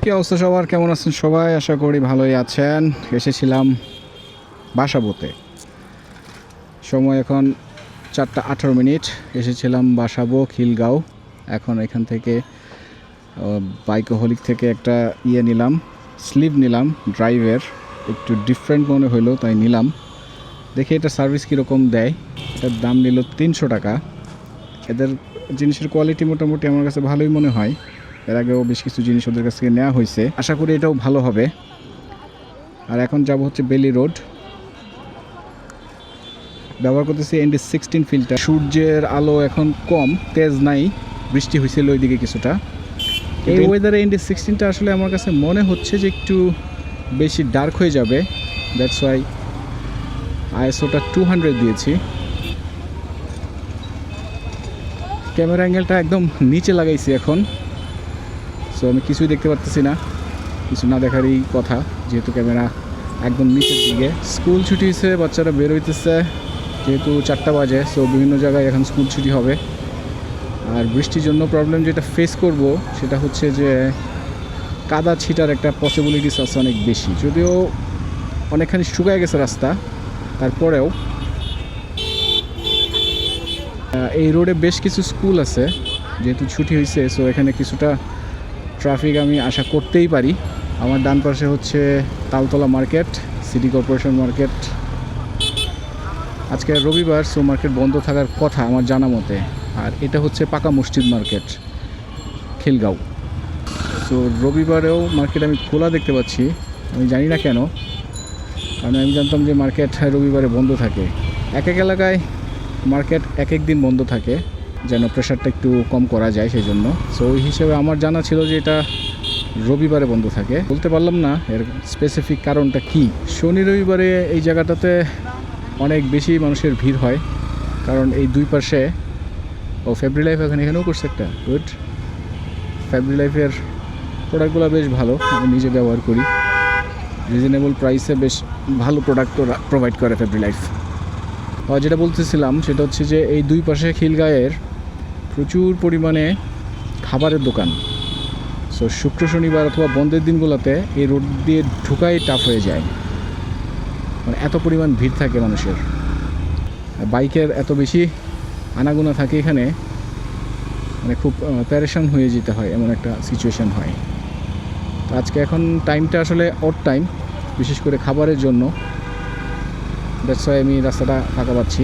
কি অবস্থা সবার, কেমন আছেন সবাই? আশা করি ভালোই আছেন। এসেছিলাম বাসাবোতে, সময় এখন 4:18। এসেছিলাম বাসাবো খিলগাঁও। এখন এখান থেকে বাইকোহলিক থেকে একটা নিলাম, স্লিভ নিলাম ড্রাইভের, একটু ডিফারেন্ট মনে হলো তাই নিলাম। দেখি এটা সার্ভিস কীরকম দেয়। এটার দাম নিল 300 টাকা। এদের জিনিসের কোয়ালিটি মোটামুটি আমার কাছে ভালোই মনে হয়। এর আগেও বেশ কিছু জিনিস ওদের কাছ থেকে নেওয়া হয়েছে, আশা করি এটাও ভালো হবে। আর এখন যাব হচ্ছে বেলি রোড। ব্যবহার করতেছি ND16 ফিল্টার। সূর্যের আলো এখন কম, তেজ নাই, বৃষ্টি হয়েছিল ওইদিকে কিছুটা। এই ওয়েদারে ND16টা আসলে আমার কাছে মনে হচ্ছে যে একটু বেশি ডার্ক হয়ে যাবে, দ্যাটস ওয়াই ISOটা 200 দিয়েছি। ক্যামেরা অ্যাঙ্গেলটা একদম নিচে লাগাইছি এখন, সো আমি কিছুই দেখতে পারতেছি না। কিছু না দেখারই কথা, যেহেতু ক্যামেরা একদম নিচের দিকে। স্কুল ছুটি হয়েছে, বাচ্চারা বের হইতেছে, যেহেতু 4টা বাজে, সো বিভিন্ন জায়গায় এখন স্কুল ছুটি হবে। আর বৃষ্টির জন্য প্রবলেম যেটা ফেস করব সেটা হচ্ছে যে কাদা ছিটার একটা পসিবিলিটিস আছে অনেক বেশি। যদিও অনেকখানি শুকায় গেছে রাস্তা, তারপরেও এই রোডে বেশ কিছু স্কুল আছে, যেহেতু ছুটি হয়েছে, সো এখানে কিছুটা ট্রাফিক আমি আশা করতেই পারি। আমার ডান পাশে হচ্ছে Taltala market, city corporation market. আজকে রবিবার, সো মার্কেট বন্ধ থাকার কথা আমার জানা মতে। আর এটা হচ্ছে পাকা মসজিদ মার্কেট, খিলগাঁও। সো রবিবারেও মার্কেট আমি খোলা দেখতে পাচ্ছি। আমি জানি না কেন, কারণ আমি জানতাম যে মার্কেট রবিবারে বন্ধ থাকে। এক এক এলাকায় মার্কেট এক এক দিন বন্ধ থাকে, যেন প্রেশারটা একটু কম করা যায় সেই জন্য। সো ওই হিসেবে আমার জানা ছিল যে এটা রবিবারে বন্ধ থাকে। বলতে পারলাম না এর স্পেসিফিক কারণটা কি। শনি রবিবারে এই জায়গাটাতে অনেক বেশি মানুষের ভিড় হয়, কারণ এই দুই পাশে ফেব্রি লাইফ এখানেও করছে একটা গুড। ফেব্রি লাইফের প্রোডাক্টগুলো বেশ ভালো, আমি নিজে ব্যবহার করি। রিজনেবল প্রাইসে বেশ ভালো প্রোডাক্ট প্রোভাইড করে ফেব্রি লাইফ। যেটা বলতেছিলাম সেটা হচ্ছে যে এই দুই পাশে খিলগাঁয়ের প্রচুর পরিমাণে খাবারের দোকান। সো শুক্র শনিবার অথবা বন্ধের দিনগুলোতে এই রোড দিয়ে ঢুকাই টাফ হয়ে যায়, মানে এত পরিমাণ ভিড় থাকে মানুষের। বাইকের এত বেশি আনাগোনা থাকে এখানে, মানে খুব প্যারেশান হয়ে যেতে হয়, এমন একটা সিচুয়েশান হয়। তো আজকে এখন টাইমটা আসলে অড টাইম, বিশেষ করে খাবারের জন্য। দ্যাটস ওয়াই আমি রাস্তাটা ফাঁকা পাচ্ছি।